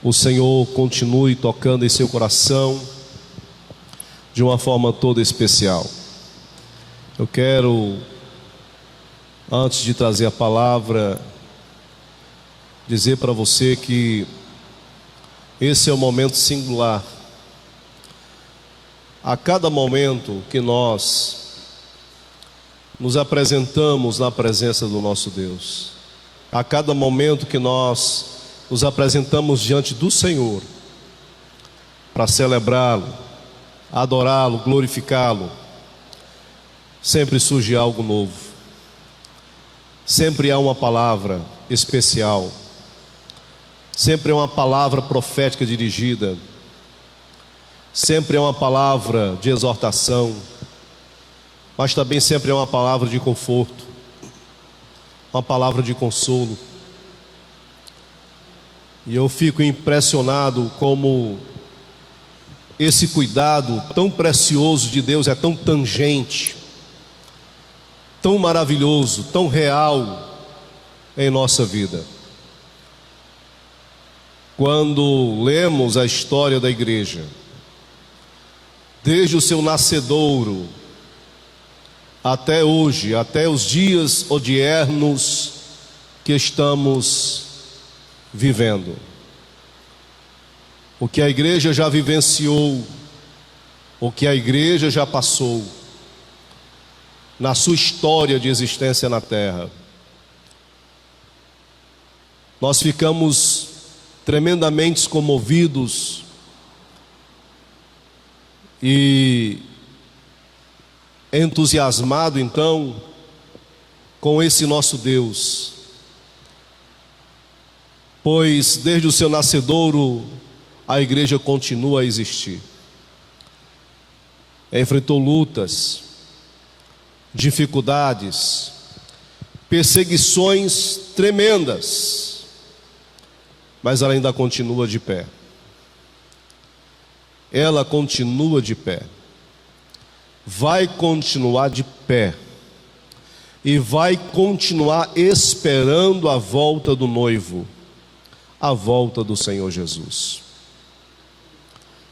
O Senhor continue tocando em seu coração de uma forma toda especial. Eu quero, antes de trazer a palavra, dizer para você que esse é um momento singular. A cada momento que nós nos apresentamos na presença do nosso Deus, a cada momento que nós nos apresentamos diante do Senhor para celebrá-lo, adorá-lo, glorificá-lo, sempre surge algo novo, sempre há uma palavra especial, sempre é uma palavra profética dirigida, sempre é uma palavra de exortação, mas também sempre é uma palavra de conforto, uma palavra de consolo. E eu fico impressionado como esse cuidado tão precioso de Deus é tão tangente, tão maravilhoso, tão real em nossa vida. Quando lemos a história da igreja, desde o seu nascedouro até hoje, até os dias odiernos que estamos vivendo, o que a igreja já vivenciou, o que a igreja já passou na sua história de existência na terra, nós ficamos tremendamente comovidos e entusiasmado então com esse nosso Deus, pois desde o seu nascedouro a igreja continua a existir. Enfrentou lutas, dificuldades, perseguições tremendas, mas ela ainda continua de pé. Ela continua de pé, vai continuar de pé e vai continuar esperando a volta do noivo, a volta do Senhor Jesus.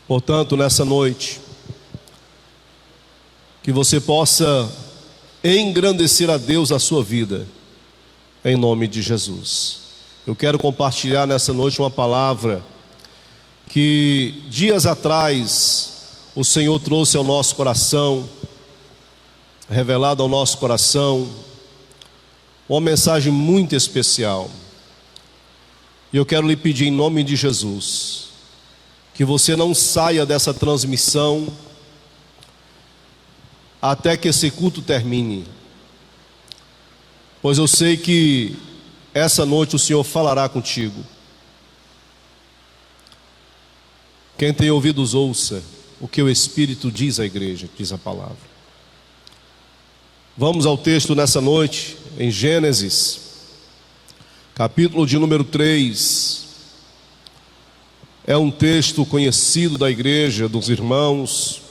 Portanto, nessa noite, que você possa engrandecer a Deus a sua vida, em nome de Jesus. Eu quero compartilhar nessa noite uma palavra que dias atrás o Senhor trouxe ao nosso coração, revelado ao nosso coração, uma mensagem muito especial. E eu quero lhe pedir em nome de Jesus, que você não saia dessa transmissão até que esse culto termine, pois eu sei que essa noite o Senhor falará contigo. Quem tem ouvidos ouça o que o Espírito diz à igreja, diz a palavra. Vamos ao texto nessa noite, em Gênesis, capítulo de número 3. É um texto conhecido da igreja, dos irmãos.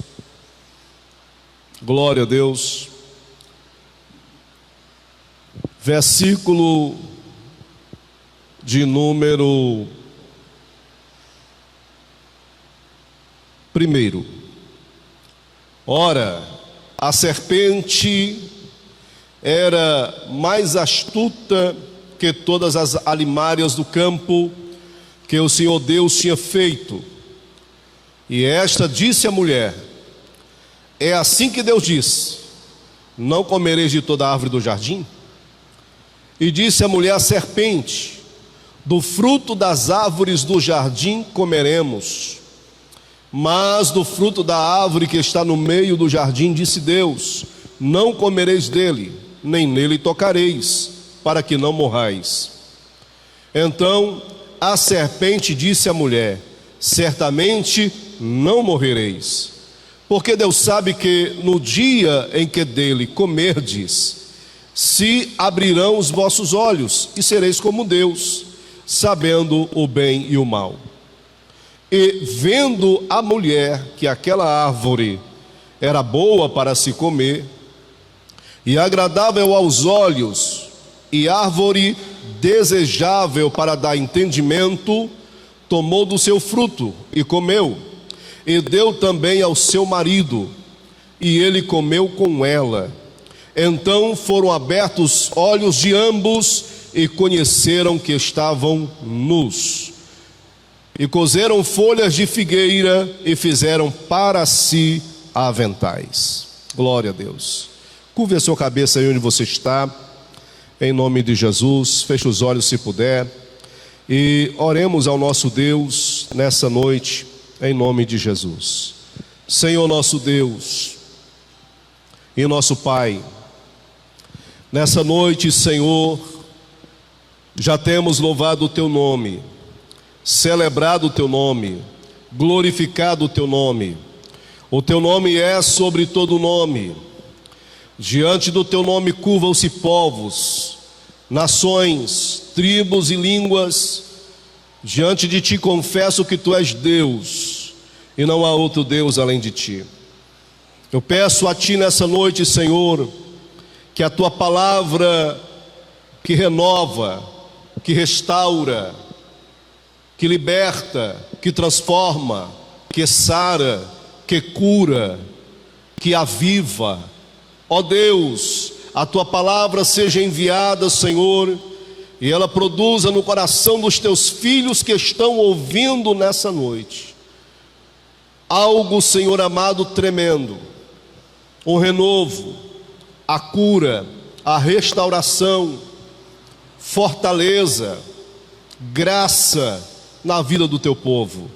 Glória a Deus. Versículo de número 1. Ora, a serpente era mais astuta que todas as alimárias do campo que o Senhor Deus tinha feito. E esta disse à mulher: é assim que Deus disse: não comereis de toda a árvore do jardim? E disse a mulher à serpente: do fruto das árvores do jardim comeremos, mas do fruto da árvore que está no meio do jardim, disse Deus: não comereis dele, nem nele tocareis, para que não morrais. Então a serpente disse à mulher: certamente não morrereis, porque Deus sabe que no dia em que dele comerdes, se abrirão os vossos olhos, e sereis como Deus, sabendo o bem e o mal. E vendo a mulher que aquela árvore era boa para se comer, e agradável aos olhos, e árvore desejável para dar entendimento, tomou do seu fruto e comeu, e deu também ao seu marido, e ele comeu com ela. Então foram abertos os olhos de ambos e conheceram que estavam nus. E coseram folhas de figueira e fizeram para si aventais. Glória a Deus. Curve a sua cabeça aí onde você está, em nome de Jesus. Feche os olhos se puder e oremos ao nosso Deus nessa noite, em nome de Jesus. Senhor nosso Deus e nosso Pai, nessa noite, Senhor, já temos louvado o Teu nome, celebrado o Teu nome, glorificado o Teu nome. O Teu nome é sobre todo nome. Diante do Teu nome curvam-se povos, nações, tribos e línguas. Diante de Ti confesso que Tu és Deus e não há outro Deus além de Ti. Eu peço a Ti nessa noite, Senhor, que a Tua palavra que renova, que restaura, que liberta, que transforma, que sara, que cura, que aviva, ó Deus, a Tua palavra seja enviada, Senhor, e ela produza no coração dos Teus filhos que estão ouvindo nessa noite algo, Senhor amado, tremendo, o renovo, a cura, a restauração, fortaleza, graça na vida do Teu povo.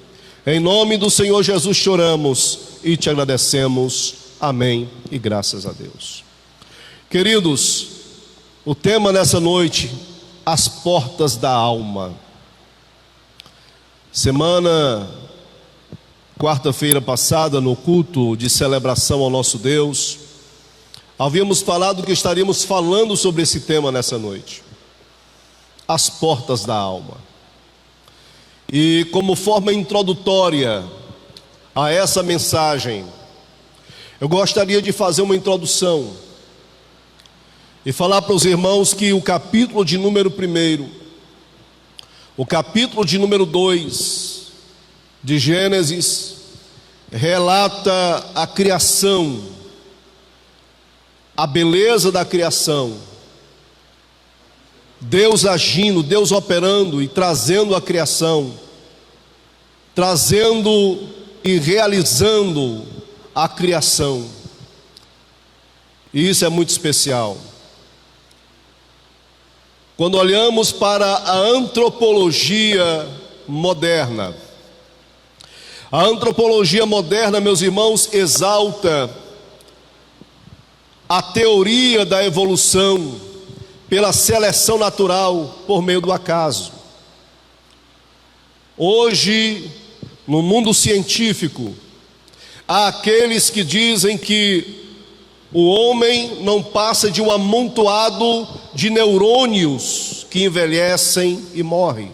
Em nome do Senhor Jesus choramos e Te agradecemos. Amém e graças a Deus. Queridos, o tema nessa noite, as portas da alma. Quarta-feira passada, no culto de celebração ao nosso Deus, havíamos falado que estaríamos falando sobre esse tema nessa noite, as portas da alma. E como forma introdutória a essa mensagem, eu gostaria de fazer uma introdução e falar para os irmãos que o capítulo de número 1, o capítulo de número 2 de Gênesis relata a criação, a beleza da criação, Deus agindo, Deus operando e trazendo a criação, trazendo e realizando a criação. E isso é muito especial. Quando olhamos para a antropologia moderna, a antropologia moderna, meus irmãos, exalta a teoria da evolução pela seleção natural por meio do acaso. Hoje, no mundo científico, há aqueles que dizem que o homem não passa de um amontoado de neurônios que envelhecem e morrem.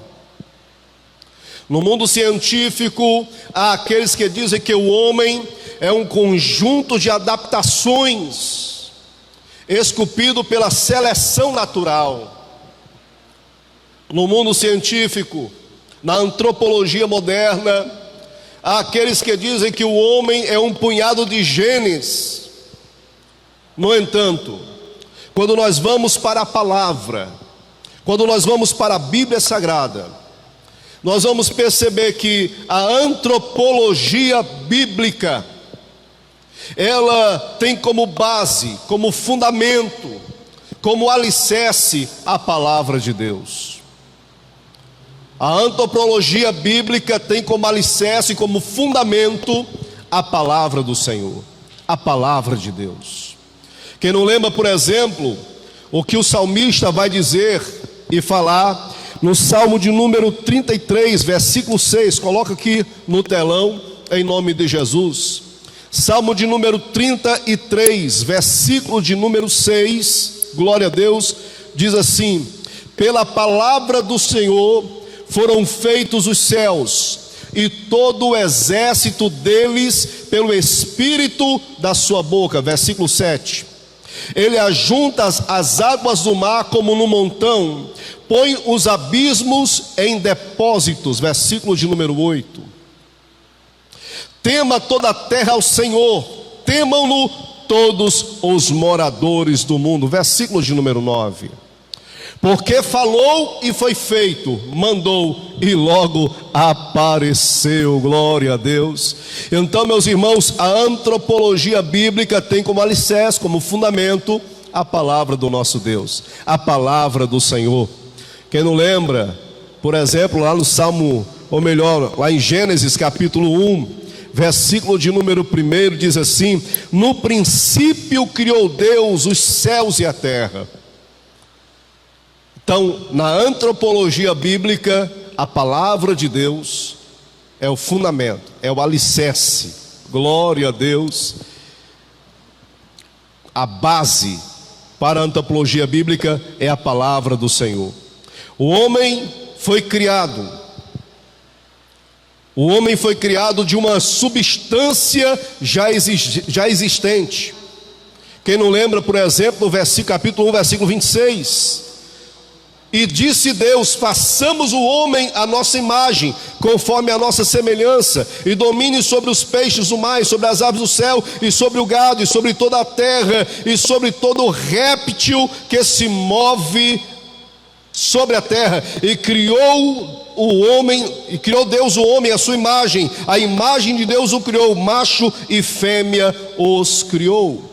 No mundo científico, há aqueles que dizem que o homem é um conjunto de adaptações esculpido pela seleção natural. No mundo científico, na antropologia moderna, há aqueles que dizem que o homem é um punhado de genes. No entanto, quando nós vamos para a palavra, quando nós vamos para a Bíblia Sagrada, nós vamos perceber que a antropologia bíblica, ela tem como base, como fundamento, como alicerce a palavra de Deus. A antropologia bíblica tem como alicerce, como fundamento, a palavra do Senhor, a palavra de Deus. Quem não lembra, por exemplo, o que o salmista vai dizer e falar no Salmo de número 33, versículo 6, coloca aqui no telão, em nome de Jesus. Salmo de número 33, versículo de número 6, glória a Deus, diz assim: pela palavra do Senhor foram feitos os céus, e todo o exército deles pelo Espírito da sua boca. Versículo 7. Ele ajunta as águas do mar como no montão, põe os abismos em depósitos, versículo de número 8. Tema toda a terra ao Senhor, temam-no todos os moradores do mundo, versículo de número 9. Porque falou e foi feito, mandou e logo apareceu, glória a Deus. Então, meus irmãos, a antropologia bíblica tem como alicerce, como fundamento, a palavra do nosso Deus, a palavra do Senhor. Quem não lembra, por exemplo, lá no Salmo, ou melhor, lá em Gênesis capítulo 1, versículo de número 1, diz assim: no princípio criou Deus os céus e a terra. Então, na antropologia bíblica, a palavra de Deus é o fundamento, é o alicerce, glória a Deus. A base para a antropologia bíblica é a palavra do Senhor. O homem foi criado de uma substância já existente. Quem não lembra, por exemplo, no capítulo 1, versículo 26. E disse Deus: façamos o homem à nossa imagem, conforme a nossa semelhança, e domine sobre os peixes do mar, sobre as aves do céu, e sobre o gado, e sobre toda a terra, e sobre todo réptil que se move sobre a terra. E criou Deus o homem à sua imagem, a imagem de Deus o criou, macho e fêmea os criou.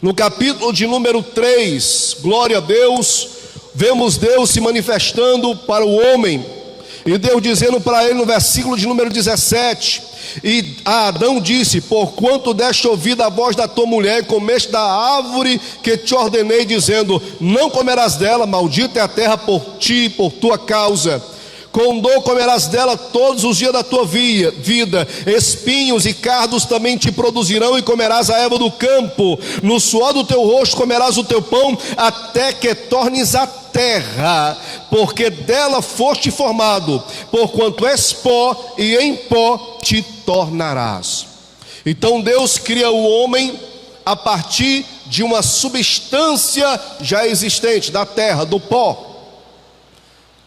No capítulo de número 3, glória a Deus, vemos Deus se manifestando para o homem, e Deus dizendo para ele no versículo de número 17: e a Adão disse: porquanto deste ouvir a voz da tua mulher, e comeste da árvore que te ordenei, dizendo: não comerás dela, maldita é a terra por ti e por tua causa. Com dor comerás dela todos os dias da tua vida, espinhos e cardos também te produzirão, e comerás a erva do campo, no suor do teu rosto comerás o teu pão, até que tornes a terra, porque dela foste formado, porquanto és pó, e em pó te tornarás. Então Deus cria o homem a partir de uma substância já existente, da terra, do pó.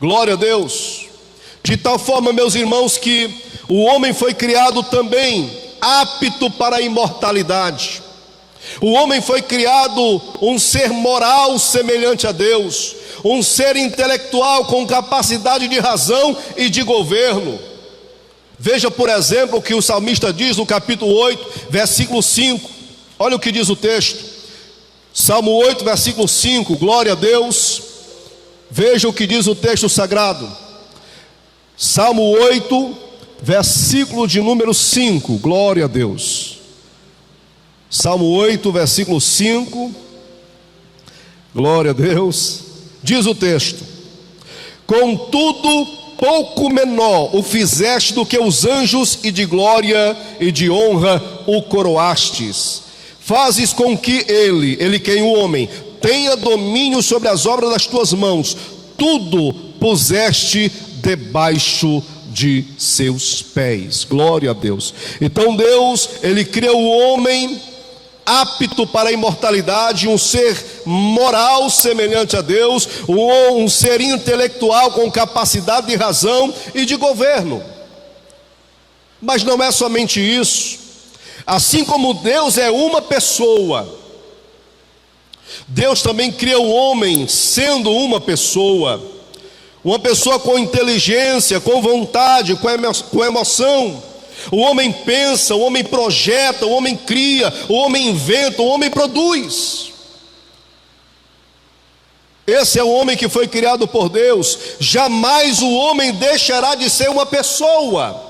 Glória a Deus. De tal forma, meus irmãos, que o homem foi criado também apto para a imortalidade. O homem foi criado um ser moral semelhante a Deus, um ser intelectual com capacidade de razão e de governo. Veja, por exemplo, o que o salmista diz no capítulo 8, versículo 5. Olha o que diz o texto. Salmo 8, versículo 5, glória a Deus. Veja o que diz o texto sagrado. Salmo 8, versículo de número 5, glória a Deus. Salmo 8, versículo 5, glória a Deus. Diz o texto: contudo, pouco menor o fizeste do que os anjos, e de glória e de honra o coroastes. Fazes com que ele quem o homem, tenha domínio sobre as obras das tuas mãos. Tudo puseste debaixo de seus pés. Glória a Deus. Então Deus, ele cria o homem apto para a imortalidade, um ser moral semelhante a Deus, um ser intelectual com capacidade de razão e de governo. Mas não é somente isso. Assim como Deus é uma pessoa, Deus também cria o homem sendo uma pessoa com inteligência, com vontade, com emoção. O homem pensa, o homem projeta, o homem cria, o homem inventa, o homem produz. Esse é o homem que foi criado por Deus. Jamais o homem deixará de ser uma pessoa.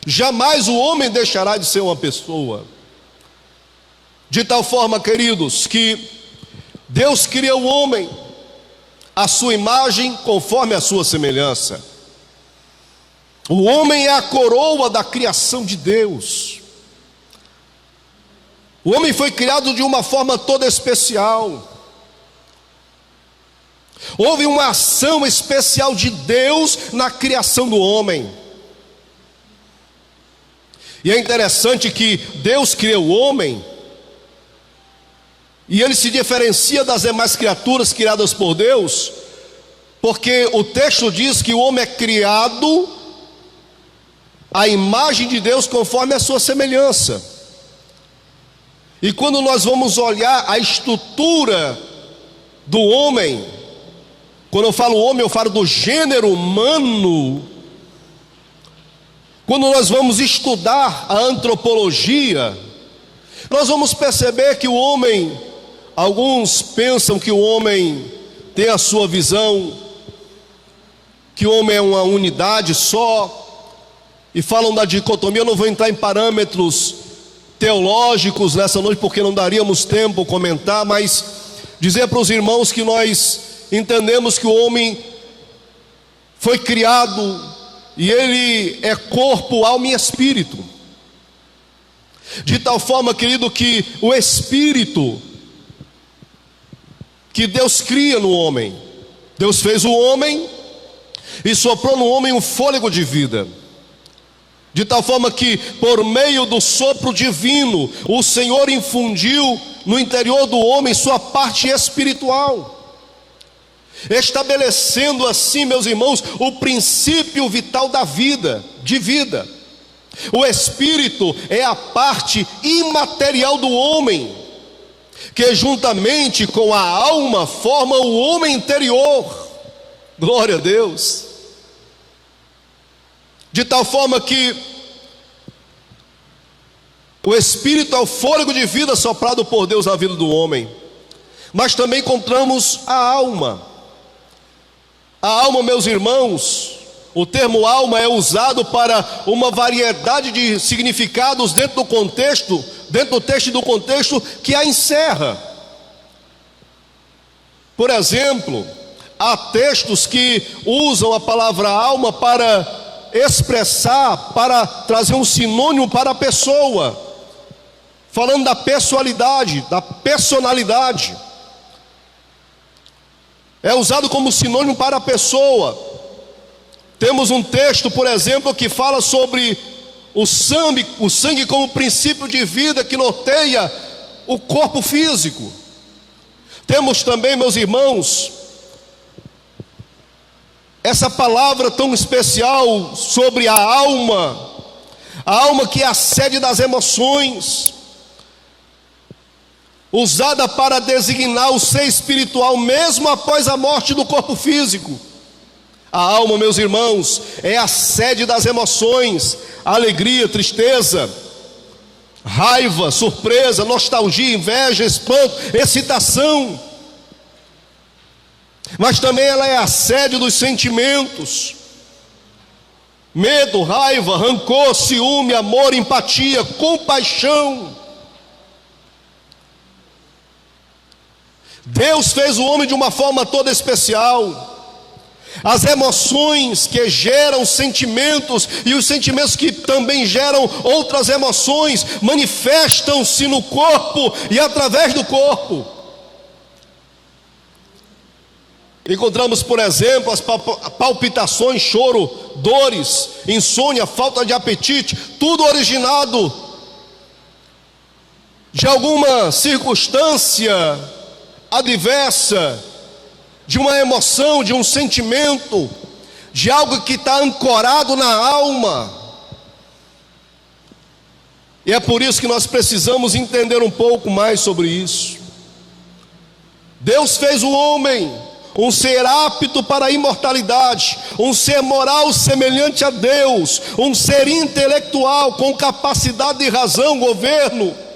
Jamais o homem deixará de ser uma pessoa. De tal forma, queridos, que Deus cria o homem à sua imagem, conforme a sua semelhança. O homem é a coroa da criação de Deus. O homem foi criado de uma forma toda especial. Houve uma ação especial de Deus na criação do homem. E é interessante que Deus criou o homem, e ele se diferencia das demais criaturas criadas por Deus, Porque o texto diz que o homem é criado à imagem de Deus conforme a sua semelhança. E quando nós vamos olhar a estrutura do homem, quando eu falo homem, eu falo do gênero humano. Quando nós vamos estudar a antropologia, nós vamos perceber que o homem, alguns pensam que o homem tem a sua visão, que o homem é uma unidade só, e falam da dicotomia. Eu não vou entrar em parâmetros teológicos nessa noite, porque não daríamos tempo a comentar, mas dizer para os irmãos que nós entendemos que o homem foi criado e ele é corpo, alma e espírito. De tal forma, querido, que o espírito que Deus cria no homem, Deus fez o homem e soprou no homem um fôlego de vida. De tal forma que, por meio do sopro divino, o Senhor infundiu no interior do homem sua parte espiritual, estabelecendo assim, meus irmãos, o princípio vital da vida, de vida. O espírito é a parte imaterial do homem, que juntamente com a alma forma o homem interior. Glória a Deus. De tal forma que o espírito é o fôlego de vida soprado por Deus na vida do homem. Mas também encontramos a alma. A alma, meus irmãos, o termo alma é usado para uma variedade de significados dentro do contexto, dentro do texto e do contexto que a encerra. Por exemplo, há textos que usam a palavra alma para expressar, para trazer um sinônimo para a pessoa, falando da pessoalidade, da personalidade. É usado como sinônimo para a pessoa. Temos um texto, por exemplo, que fala sobre o sangue como princípio de vida que norteia o corpo físico. Temos também, meus irmãos, essa palavra tão especial sobre a alma que é a sede das emoções, usada para designar o ser espiritual mesmo após a morte do corpo físico. A alma, meus irmãos, é a sede das emoções: alegria, tristeza, raiva, surpresa, nostalgia, inveja, espanto, excitação. Mas também ela é a sede dos sentimentos: medo, raiva, rancor, ciúme, amor, empatia, compaixão. Deus fez o homem de uma forma toda especial. As emoções que geram sentimentos e os sentimentos que também geram outras emoções manifestam-se no corpo e através do corpo. Encontramos, por exemplo, as palpitações, choro, dores, insônia, falta de apetite, tudo originado de alguma circunstância adversa, de uma emoção, de um sentimento, de algo que está ancorado na alma. E é por isso que nós precisamos entender um pouco mais sobre isso. Deus fez o homem um ser apto para a imortalidade, um ser moral semelhante a Deus, um ser intelectual com capacidade de razão, governo.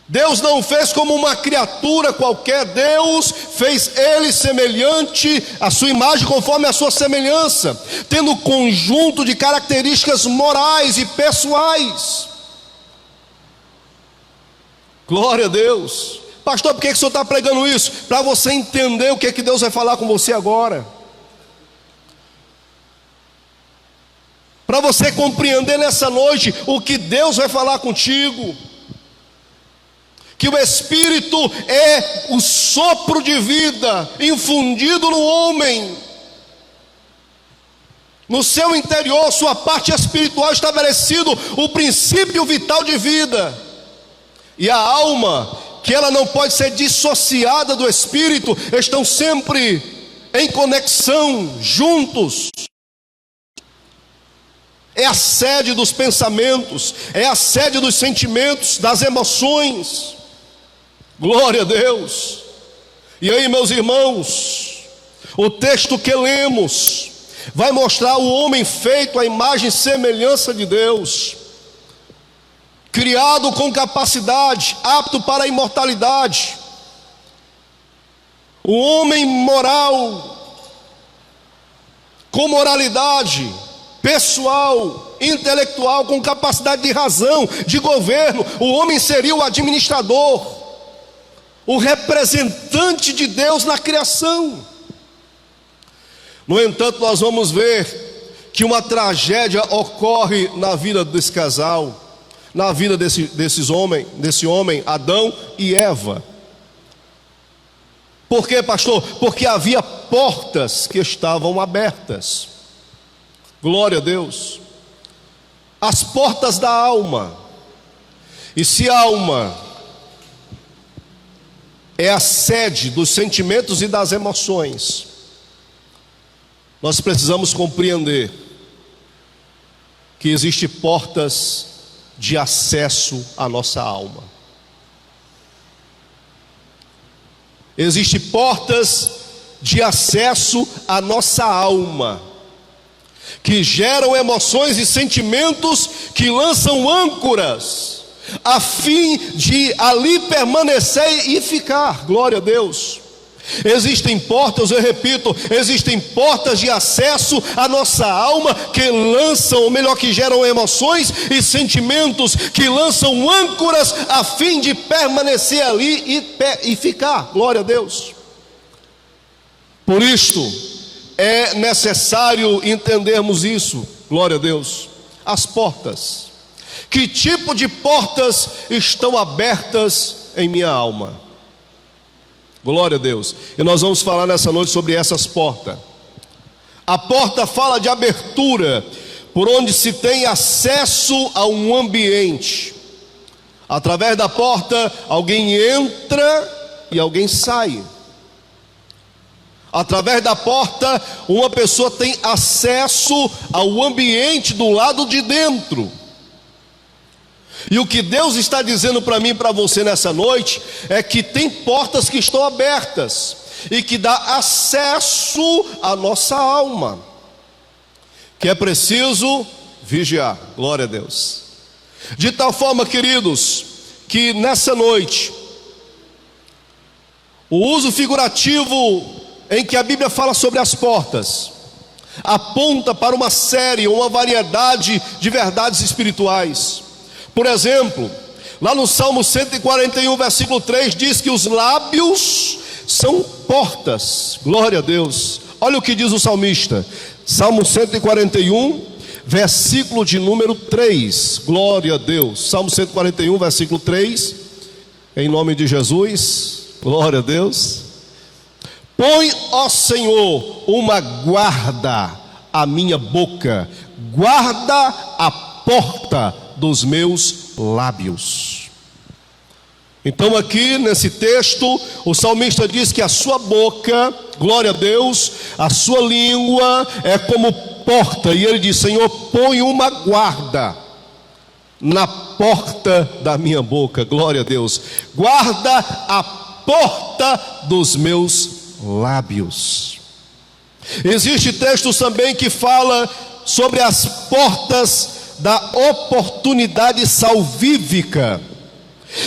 Deus não fez como uma criatura qualquer. Deus fez ele semelhante à sua imagem, conforme a sua semelhança, tendo um conjunto de características morais e pessoais. Glória a Deus. Pastor, por que o senhor está pregando isso? Para você entender o que Deus vai falar com você agora, para você compreender nessa noite o que Deus vai falar contigo. Que o Espírito é o sopro de vida infundido no homem, no seu interior, sua parte espiritual, estabelecido o princípio vital de vida. E a alma que ela não pode ser dissociada do Espírito, estão sempre em conexão, juntos. É a sede dos pensamentos, é a sede dos sentimentos, das emoções. Glória a Deus. E aí, meus irmãos, o texto que lemos vai mostrar o homem feito à imagem e semelhança de Deus, criado com capacidade, apto para a imortalidade. O homem moral, com moralidade pessoal, intelectual, com capacidade de razão, de governo. O homem seria o administrador, o representante de Deus na criação. No entanto, nós vamos ver que uma tragédia ocorre na vida desse casal, na vida desse homem, Adão e Eva. Por quê, pastor? Porque havia portas que estavam abertas. Glória a Deus. As portas da alma. E se a alma é a sede dos sentimentos e das emoções, nós precisamos compreender que existem portas de acesso à nossa alma. Existem portas de acesso à nossa alma, que geram emoções e sentimentos que lançam âncoras, a fim de ali permanecer e ficar. Glória a Deus. Existem portas, eu repito, existem portas de acesso à nossa alma que lançam, ou melhor, que geram emoções e sentimentos que lançam âncoras a fim de permanecer ali e ficar. Glória a Deus. Por isto é necessário entendermos isso. Glória a Deus. As portas. Que tipo de portas estão abertas em minha alma? Glória a Deus. E nós vamos falar nessa noite sobre essas portas. A porta fala de abertura, por onde se tem acesso a um ambiente. Através da porta, alguém entra e alguém sai. Através da porta, uma pessoa tem acesso ao ambiente do lado de dentro. E o que Deus está dizendo para mim e para você nessa noite é que tem portas que estão abertas e que dá acesso à nossa alma, que é preciso vigiar. Glória a Deus. De tal forma, queridos, que nessa noite o uso figurativo em que a Bíblia fala sobre as portas aponta para uma série, uma variedade de verdades espirituais. Por exemplo, lá no Salmo 141, versículo 3, diz que os lábios são portas. Glória a Deus. Olha o que diz o salmista. Salmo 141, versículo de número 3. Glória a Deus. Salmo 141, versículo 3. Em nome de Jesus. Glória a Deus. Põe, ó Senhor, uma guarda à minha boca. Guarda a porta dos meus lábios. Então aqui nesse texto o salmista diz que a sua boca, glória a Deus, a sua língua é como porta, e ele diz: Senhor, põe uma guarda na porta da minha boca. Glória a Deus. Guarda a porta dos meus lábios. Existe textos também que fala sobre as portas da oportunidade salvífica.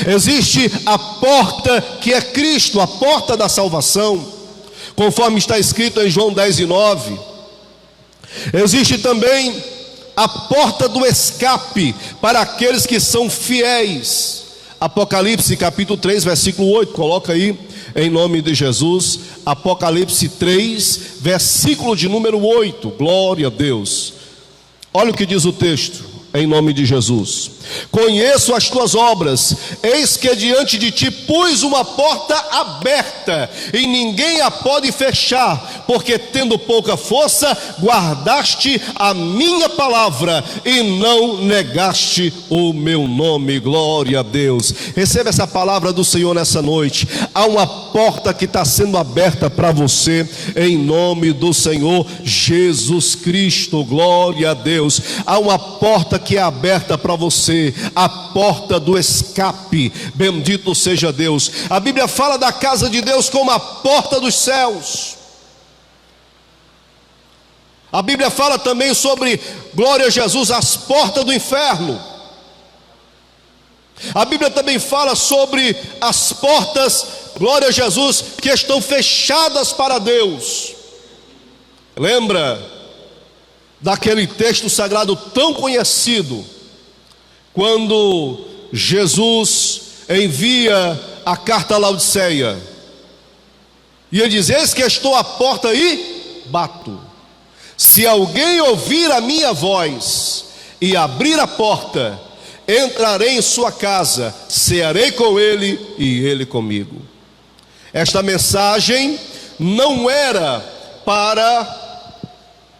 Existe a porta que é Cristo, a porta da salvação, conforme está escrito em João 10:9. Existe também a porta do escape para aqueles que são fiéis. Apocalipse capítulo 3, versículo 8, coloca aí em nome de Jesus. Apocalipse 3, versículo de número 8, glória a Deus. Olha o que diz o texto, em nome de Jesus. Conheço as tuas obras, eis que diante de ti pus uma porta aberta, e ninguém a pode fechar, porque tendo pouca força, guardaste a minha palavra, e não negaste o meu nome. Glória a Deus. Receba essa palavra do Senhor nessa noite. Há uma porta que está sendo aberta para você, em nome do Senhor Jesus Cristo. Glória a Deus. Há uma porta que é aberta para você, a porta do escape. Bendito seja Deus. A Bíblia fala da casa de Deus como a porta dos céus. A Bíblia fala também sobre, glória a Jesus, as portas do inferno. A Bíblia também fala sobre as portas, glória a Jesus, que estão fechadas para Deus. Lembra daquele texto sagrado tão conhecido, quando Jesus envia a carta a Laodiceia, e ele diz: eis que estou à porta e bato. Se alguém ouvir a minha voz e abrir a porta, entrarei em sua casa, cearei com ele e ele comigo. Esta mensagem não era para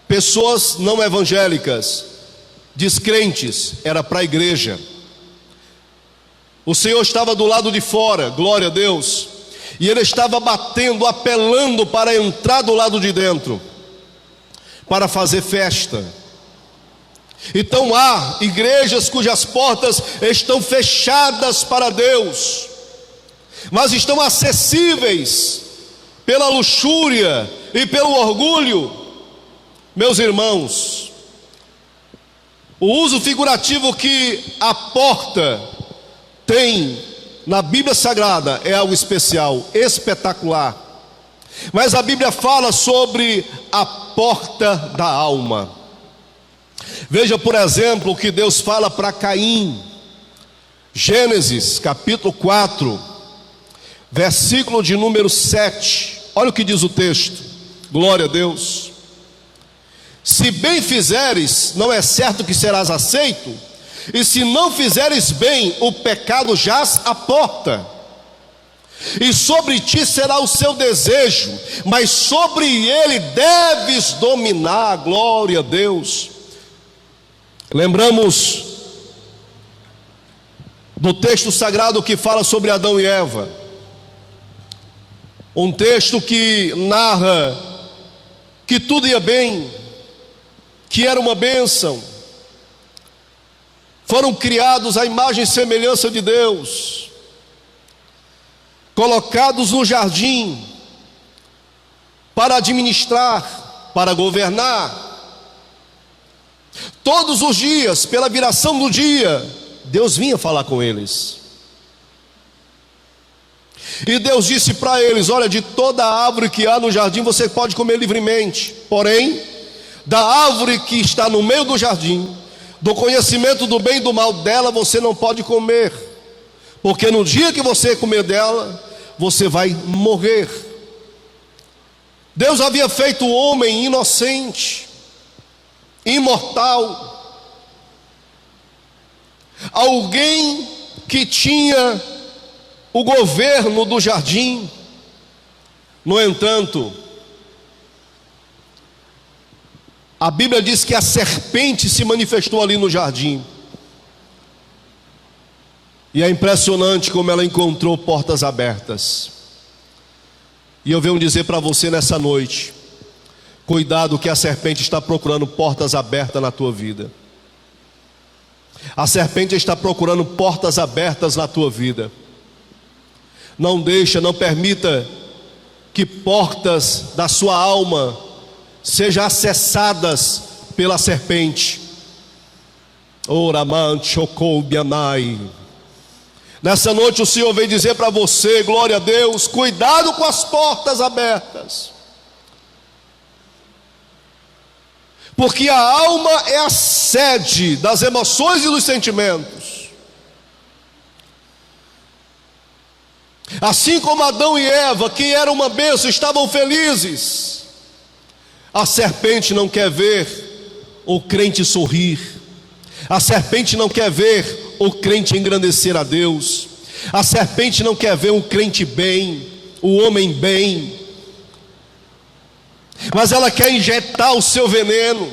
pessoas não evangélicas, descrentes, era para a igreja. O Senhor estava do lado de fora, glória a Deus, e ele estava batendo, apelando para entrar do lado de dentro, para fazer festa. Então há igrejas cujas portas estão fechadas para Deus, mas estão acessíveis pela luxúria e pelo orgulho. Meus irmãos, o uso figurativo que a porta tem na Bíblia Sagrada é algo especial, espetacular. Mas a Bíblia fala sobre a porta da alma. Veja, por exemplo, o que Deus fala para Caim. Gênesis capítulo 4, versículo de número 7. Olha o que diz o texto. Glória a Deus. Se bem fizeres, não é certo que serás aceito, e se não fizeres bem, o pecado jaz à porta, e sobre ti será o seu desejo, mas sobre ele deves dominar. Glória a Deus. Lembramos do texto sagrado que fala sobre Adão e Eva, um texto que narra que tudo ia bem, que era uma bênção. Foram criados à imagem e semelhança de Deus, colocados no jardim para administrar, para governar. Todos os dias, pela viração do dia, Deus vinha falar com eles. E Deus disse para eles: olha, de toda árvore que há no jardim você pode comer livremente, porém, da árvore que está no meio do jardim, do conhecimento do bem e do mal, dela você não pode comer, porque no dia que você comer dela, você vai morrer. Deus havia feito o homem inocente, imortal, alguém que tinha o governo do jardim. No entanto, a Bíblia diz que a serpente se manifestou ali no jardim, e é impressionante como ela encontrou portas abertas. E eu venho dizer para você nessa noite: cuidado, que a serpente está procurando portas abertas na tua vida. A serpente está procurando portas abertas na tua vida. Não deixa, não permita que portas da sua alma sejam acessadas pela serpente. Nessa noite o Senhor vem dizer para você, glória a Deus, cuidado com as portas abertas, porque a alma é a sede das emoções e dos sentimentos. Assim como Adão e Eva, que eram uma bênção, estavam felizes, a serpente não quer ver o crente sorrir. A serpente não quer ver o crente engrandecer a Deus. A serpente não quer ver o crente bem, o homem bem, mas ela quer injetar o seu veneno,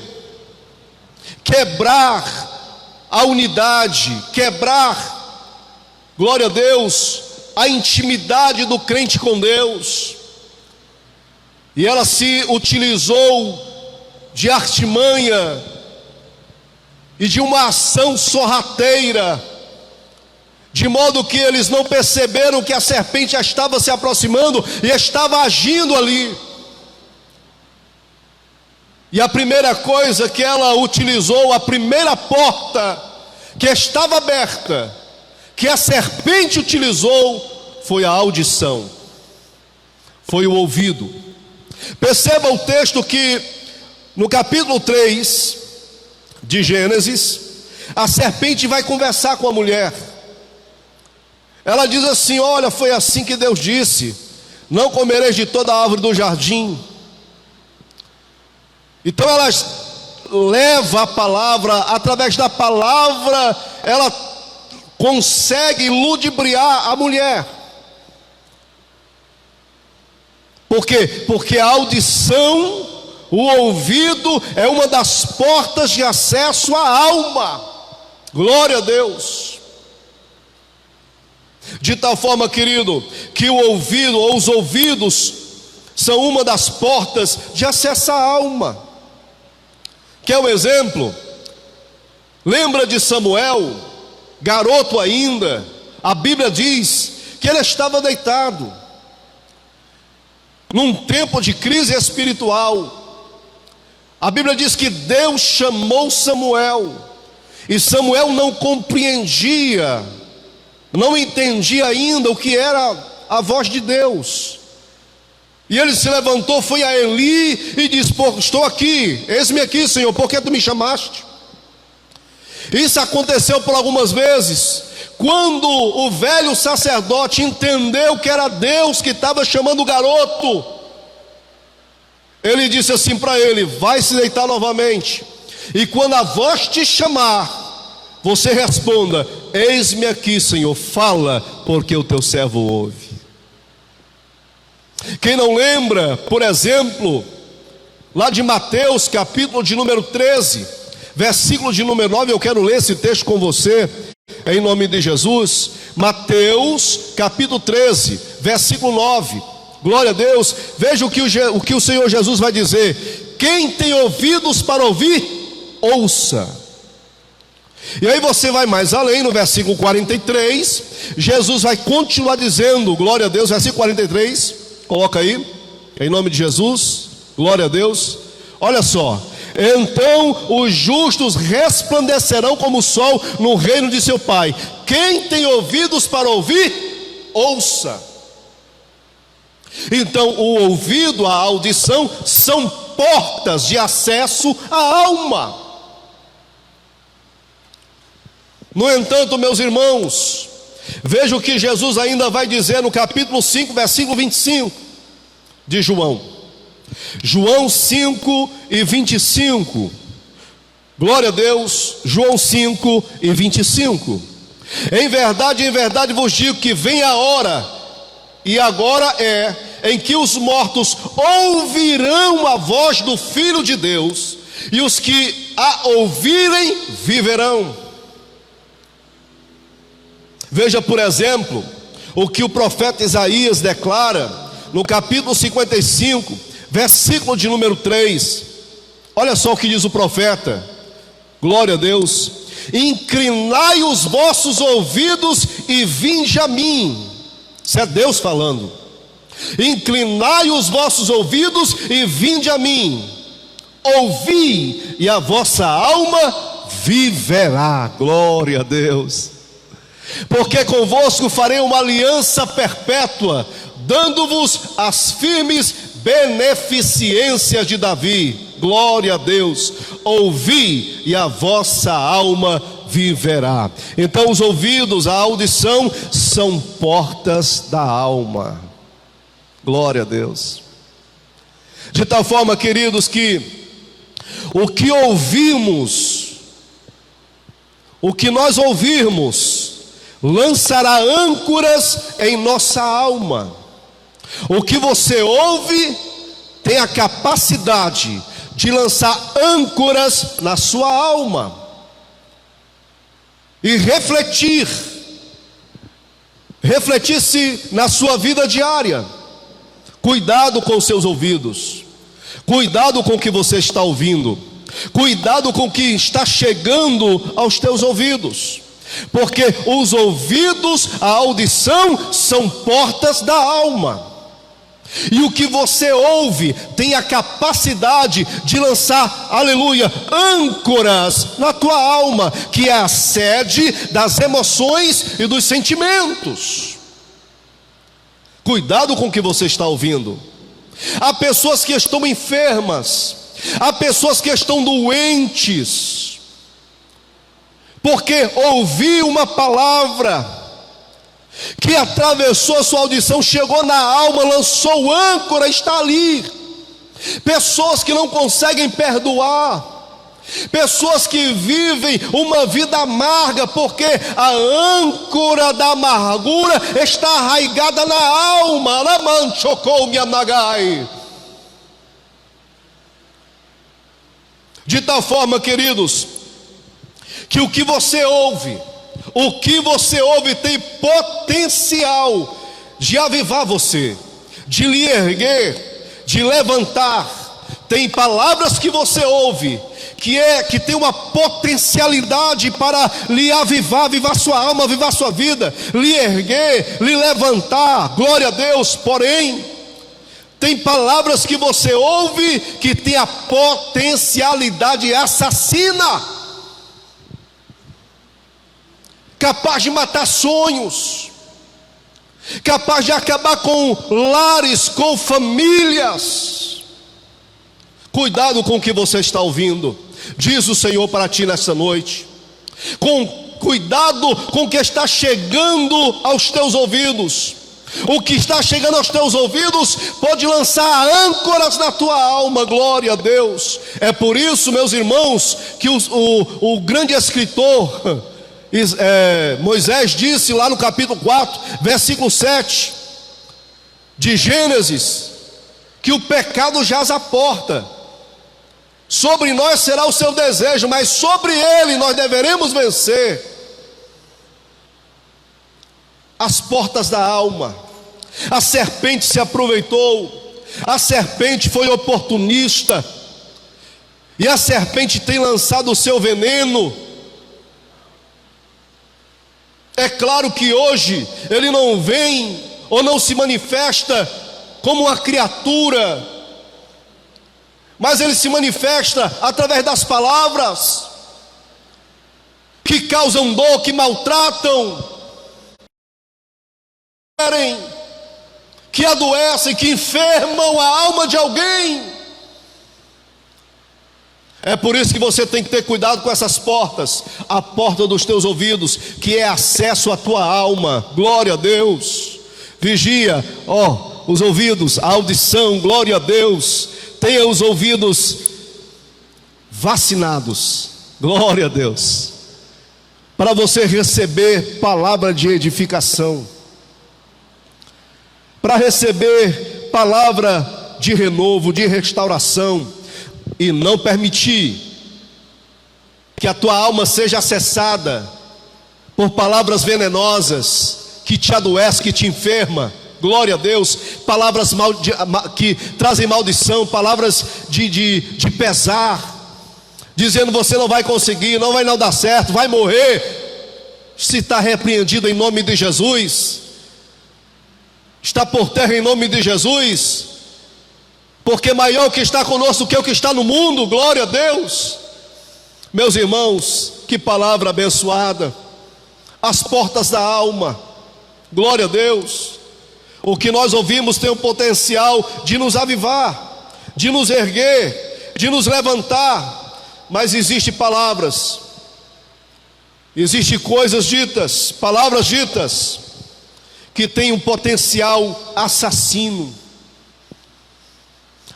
quebrar a unidade, quebrar, glória a Deus, a intimidade do crente com Deus. E ela se utilizou de artimanha e de uma ação sorrateira, de modo que eles não perceberam que a serpente já estava se aproximando e estava agindo ali. E a primeira coisa que ela utilizou, a primeira porta que estava aberta, que a serpente utilizou, foi a audição, foi o ouvido. Perceba o texto que no capítulo 3 de Gênesis, a serpente vai conversar com a mulher. Ela diz assim: olha, foi assim que Deus disse: não comereis de toda a árvore do jardim. Então ela leva a palavra, através da palavra ela consegue ludibriar a mulher. Por quê? Porque a audição, o ouvido, é uma das portas de acesso à alma. Glória a Deus. De tal forma, querido, que o ouvido ou os ouvidos são uma das portas de acesso à alma. Quer um exemplo? Lembra de Samuel, garoto ainda? A Bíblia diz que ele estava deitado num tempo de crise espiritual. A Bíblia diz que Deus chamou Samuel, e Samuel não compreendia, não entendia ainda o que era a voz de Deus. E ele se levantou, foi a Eli e disse: pô, estou aqui, eis-me aqui, Senhor, por que tu me chamaste? Isso aconteceu por algumas vezes. Quando o velho sacerdote entendeu que era Deus que estava chamando o garoto, ele disse assim para ele: vai se deitar novamente, e quando a voz te chamar, você responda: eis-me aqui, Senhor, fala, porque o teu servo ouve. Quem não lembra, por exemplo, lá de Mateus, capítulo de número 13, versículo de número 9, eu quero ler esse texto com você, em nome de Jesus. Mateus, capítulo 13, versículo 9, glória a Deus. Veja o que o Senhor Jesus vai dizer: quem tem ouvidos para ouvir, ouça. E aí você vai mais além, no versículo 43, Jesus vai continuar dizendo, glória a Deus, versículo 43, coloca aí, em nome de Jesus, glória a Deus. Olha só: então os justos resplandecerão como o sol no reino de seu Pai. Quem tem ouvidos para ouvir, ouça. Então o ouvido, a audição, são portas de acesso à alma. No entanto, meus irmãos, veja o que Jesus ainda vai dizer no capítulo 5, versículo 25 de João. João 5 e 25. Glória a Deus. João 5 e 25. Em verdade vos digo que vem a hora, e agora é, em que os mortos ouvirão a voz do Filho de Deus, e os que a ouvirem viverão. Veja, por exemplo, o que o profeta Isaías declara no capítulo 55, versículo de número 3. Olha só o que diz o profeta, glória a Deus: inclinai os vossos ouvidos e vinde a mim. Isso é Deus falando. Inclinai os vossos ouvidos e vinde a mim. Ouvi, e a vossa alma viverá. Glória a Deus. Porque convosco farei uma aliança perpétua, dando-vos as firmes beneficências de Davi. Glória a Deus. Ouvi, e a vossa alma viverá. Então os ouvidos, a audição, são portas da alma. Glória a Deus. De tal forma, queridos, que o que ouvimos, o que nós ouvirmos lançará âncoras em nossa alma. O que você ouve tem a capacidade de lançar âncoras na sua alma e refletir-se na sua vida diária. Cuidado com os seus ouvidos, cuidado com o que você está ouvindo, cuidado com o que está chegando aos teus ouvidos, porque os ouvidos, a audição, são portas da alma. E o que você ouve tem a capacidade de lançar, aleluia, âncoras na tua alma, que é a sede das emoções e dos sentimentos. Cuidado com o que você está ouvindo. Há pessoas que estão enfermas, há pessoas que estão doentes, porque ouviu uma palavra que atravessou a sua audição, chegou na alma, lançou âncora, está ali. Pessoas que não conseguem perdoar, pessoas que vivem uma vida amarga, porque a âncora da amargura está arraigada na alma. De tal forma, queridos, que o que você ouve tem potencial de avivar você, de lhe erguer, de levantar. Tem palavras que você ouve que tem uma potencialidade para lhe avivar sua alma, avivar sua vida, lhe erguer, lhe levantar. Glória a Deus. Porém, tem palavras que você ouve que tem a potencialidade assassina, capaz de matar sonhos, capaz de acabar com lares, com famílias. Cuidado com o que você está ouvindo, diz o Senhor para ti nesta noite. Cuidado com o que está chegando aos teus ouvidos. O que está chegando aos teus ouvidos pode lançar âncoras na tua alma. Glória a Deus. É por isso, meus irmãos, que o grande escritor Moisés disse lá no capítulo 4, versículo 7 de Gênesis, que o pecado jaz à porta. Sobre nós será o seu desejo, mas sobre ele nós deveremos vencer. As portas da alma. A serpente se aproveitou, a serpente foi oportunista, e a serpente tem lançado o seu veneno. É claro que hoje ele não vem ou não se manifesta como uma criatura, mas ele se manifesta através das palavras que causam dor, que maltratam, que adoecem, que enfermam a alma de alguém. É por isso que você tem que ter cuidado com essas portas. A porta dos teus ouvidos, que é acesso à tua alma. Glória a Deus. Vigia, os ouvidos, a audição. Glória a Deus. Tenha os ouvidos vacinados. Glória a Deus. Para você receber palavra de edificação, para receber palavra de renovo, de restauração, e não permitir que a tua alma seja acessada por palavras venenosas que te adoecem, que te enferma. Glória a Deus. Palavras que trazem maldição, palavras de pesar, dizendo você não vai conseguir, não vai dar certo, vai morrer. Se está repreendido em nome de Jesus, está por terra em nome de Jesus, porque maior o que está conosco que o que está no mundo. Glória a Deus. Meus irmãos, que palavra abençoada. As portas da alma. Glória a Deus. O que nós ouvimos tem o potencial de nos avivar, de nos erguer, de nos levantar. Mas existem palavras, existem coisas ditas, palavras ditas, que têm um potencial assassino.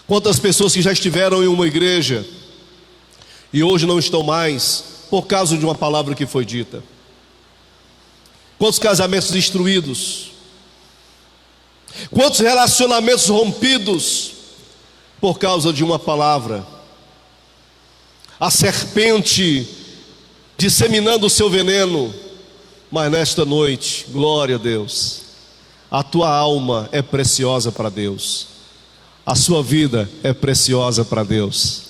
Quantas pessoas que já estiveram em uma igreja e hoje não estão mais, por causa de uma palavra que foi dita? Quantos casamentos destruídos? Quantos relacionamentos rompidos por causa de uma palavra? A serpente disseminando o seu veneno. Mas nesta noite, glória a Deus, a tua alma é preciosa para Deus, a sua vida é preciosa para Deus,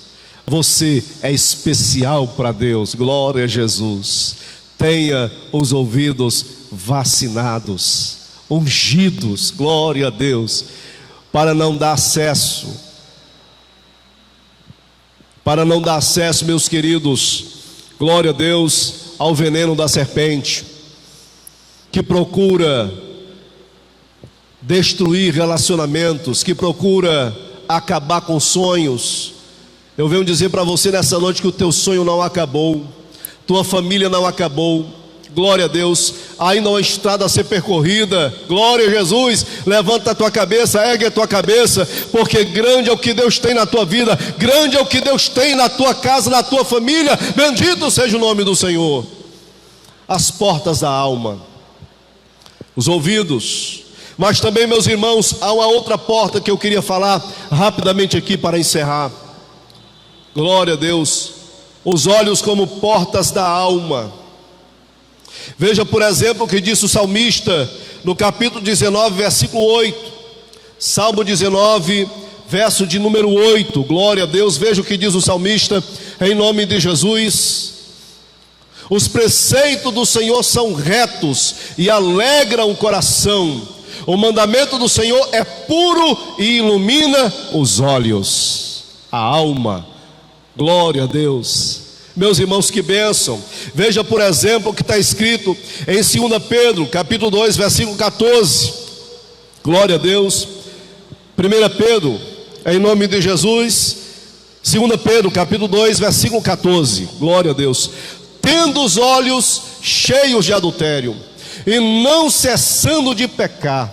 você é especial para Deus, glória a Jesus. Tenha os ouvidos vacinados, ungidos, glória a Deus, para não dar acesso, meus queridos, glória a Deus, ao veneno da serpente, que procura destruir relacionamentos, que procura acabar com sonhos. Eu venho dizer para você nessa noite que o teu sonho não acabou, tua família não acabou, glória a Deus, ainda há uma estrada a ser percorrida, glória a Jesus. Levanta a tua cabeça, ergue a tua cabeça, porque grande é o que Deus tem na tua vida, grande é o que Deus tem na tua casa, na tua família, bendito seja o nome do Senhor. As portas da alma, os ouvidos, mas também, meus irmãos, há uma outra porta que eu queria falar rapidamente aqui para encerrar. Glória a Deus, os olhos como portas da alma. Veja, por exemplo, o que disse o salmista no capítulo 19, versículo 8. Salmo 19, verso de número 8. Glória a Deus, veja o que diz o salmista, em nome de Jesus. Os preceitos do Senhor são retos e alegram o coração. O mandamento do Senhor é puro e ilumina os olhos, a alma. Glória a Deus. Meus irmãos, que bênção. Veja, por exemplo, o que está escrito em 2 Pedro, capítulo 2, versículo 14. Glória a Deus. 1 Pedro, em nome de Jesus. 2 Pedro, capítulo 2, versículo 14. Glória a Deus. Tendo os olhos cheios de adultério, e não cessando de pecar,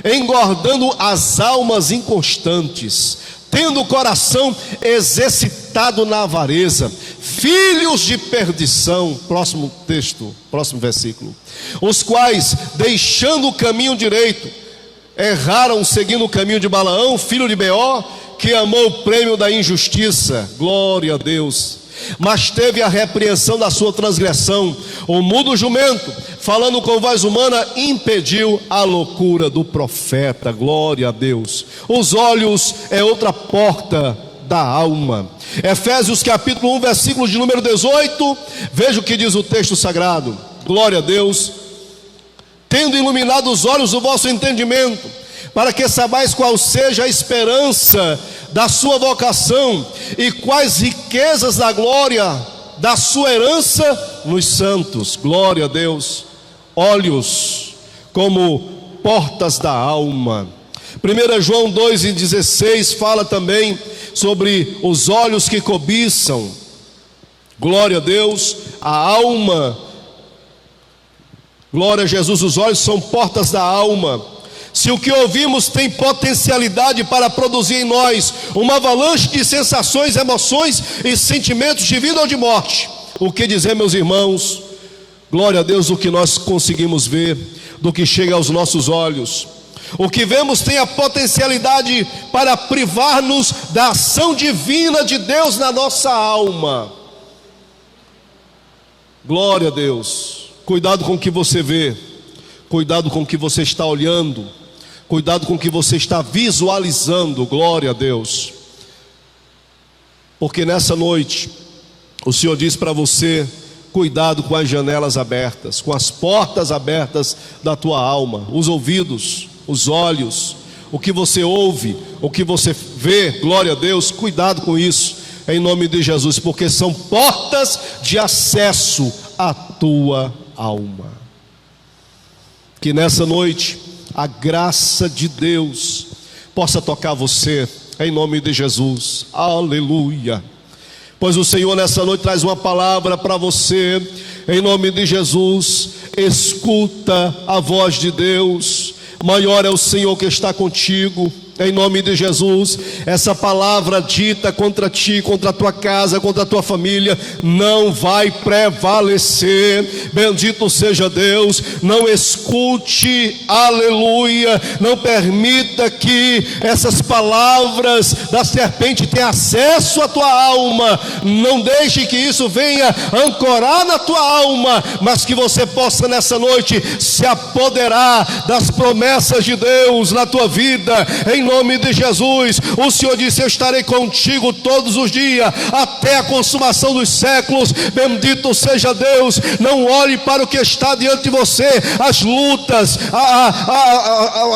engordando as almas inconstantes, tendo o coração exercitado na avareza, filhos de perdição. Próximo texto, próximo versículo. Os quais, deixando o caminho direito, erraram seguindo o caminho de Balaão, filho de Beor, que amou o prêmio da injustiça. Glória a Deus. Mas teve a repreensão da sua transgressão. O mudo jumento, falando com voz humana, impediu a loucura do profeta. Glória a Deus. Os olhos é outra porta da alma. Efésios capítulo 1, versículo de número 18. Veja o que diz o texto sagrado. Glória a Deus. Tendo iluminado os olhos do vosso entendimento, para que saibais qual seja a esperança da sua vocação e quais riquezas da glória da sua herança nos santos. Glória a Deus. Olhos como portas da alma. 1 João 2,16 fala também sobre os olhos que cobiçam. Glória a Deus. A alma, glória a Jesus, os olhos são portas da alma. Se o que ouvimos tem potencialidade para produzir em nós uma avalanche de sensações, emoções e sentimentos de vida ou de morte, o que dizer, meus irmãos? Glória a Deus, o que nós conseguimos ver, do que chega aos nossos olhos. O que vemos tem a potencialidade para privar-nos da ação divina de Deus na nossa alma. Glória a Deus. Cuidado com o que você vê, cuidado com o que você está olhando, cuidado com o que você está visualizando. Glória a Deus. Porque nessa noite o Senhor diz para você: cuidado com as janelas abertas, com as portas abertas da tua alma, os ouvidos, os olhos, o que você ouve, o que você vê. Glória a Deus, cuidado com isso, em nome de Jesus, porque são portas de acesso à tua alma. Que nessa noite a graça de Deus possa tocar você, em nome de Jesus. Aleluia. Pois o Senhor nessa noite traz uma palavra para você, em nome de Jesus. Escuta a voz de Deus. Maior é o Senhor que está contigo Em nome de Jesus, essa palavra dita contra ti, contra a tua casa, contra a tua família, não vai prevalecer. Bendito seja Deus. Não escute, aleluia, não permita que essas palavras da serpente tenham acesso à tua alma. Não deixe que isso venha ancorar na tua alma, mas que você possa nessa noite se apoderar das promessas de Deus na tua vida. Em nome de Jesus, o Senhor disse: eu estarei contigo todos os dias, até a consumação dos séculos. Bendito seja Deus. Não olhe para o que está diante de você, as lutas,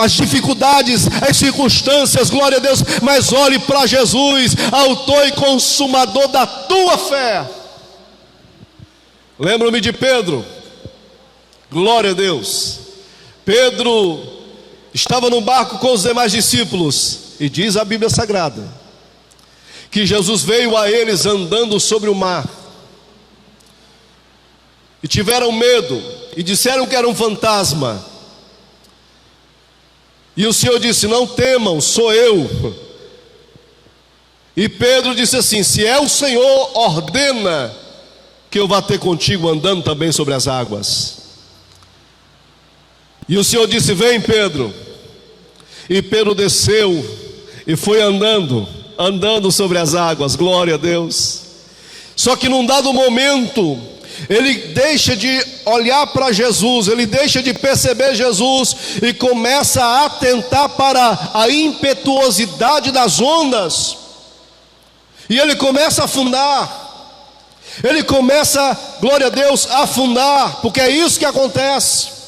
as dificuldades, as circunstâncias, glória a Deus, mas olhe para Jesus, autor e consumador da tua fé. Lembro-me de Pedro, glória a Deus. Pedro estava no barco com os demais discípulos, e diz a Bíblia Sagrada que Jesus veio a eles andando sobre o mar, e tiveram medo, e disseram que era um fantasma. E o Senhor disse: não temam, sou eu. E Pedro disse assim: se é o Senhor, ordena que eu vá ter contigo andando também sobre as águas. E o Senhor disse: vem, Pedro. E Pedro desceu e foi andando sobre as águas, glória a Deus. Só que num dado momento, ele deixa de olhar para Jesus, ele deixa de perceber Jesus e começa a atentar para a impetuosidade das ondas. E ele começa a afundar. Ele começa, glória a Deus, a afundar, porque é isso que acontece.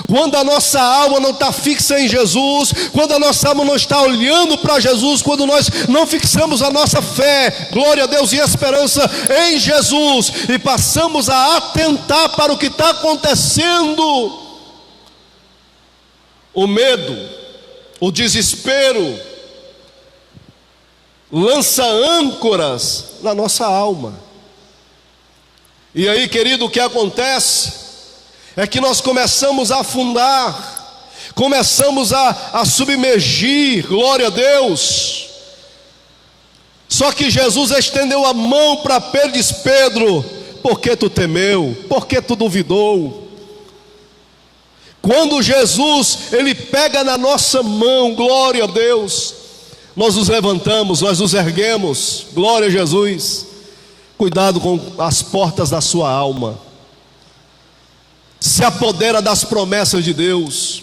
Quando a nossa alma não está fixa em Jesus, quando a nossa alma não está olhando para Jesus, quando nós não fixamos a nossa fé, glória a Deus, e esperança em Jesus, e passamos a atentar para o que está acontecendo, o medo, o desespero, lança âncoras na nossa alma. E aí, querido, o que acontece é que nós começamos a afundar, começamos a submergir, glória a Deus. Só que Jesus estendeu a mão para Pedro e disse: Pedro, por que tu temeu? Por que tu duvidou? Quando Jesus, ele pega na nossa mão, glória a Deus, nós nos levantamos, nós nos erguemos, glória a Jesus. Cuidado com as portas da sua alma. Se apodera das promessas de Deus,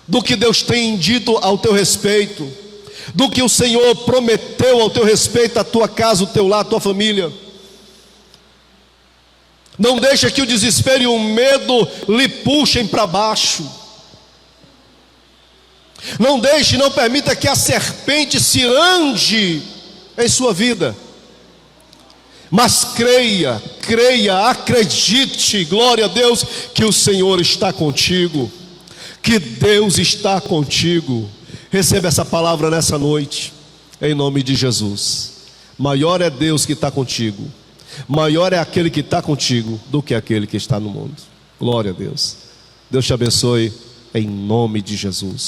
do que Deus tem dito ao teu respeito, do que o Senhor prometeu ao teu respeito, a tua casa, o teu lar, a tua família. Não deixa que o desespero e o medo lhe puxem para baixo. Não deixe, não permita que a serpente se ande em sua vida. Mas creia, acredite, glória a Deus, que o Senhor está contigo, que Deus está contigo. Receba essa palavra nessa noite, em nome de Jesus. Maior é Deus que está contigo, maior é aquele que está contigo do que aquele que está no mundo. Glória a Deus. Deus te abençoe, em nome de Jesus.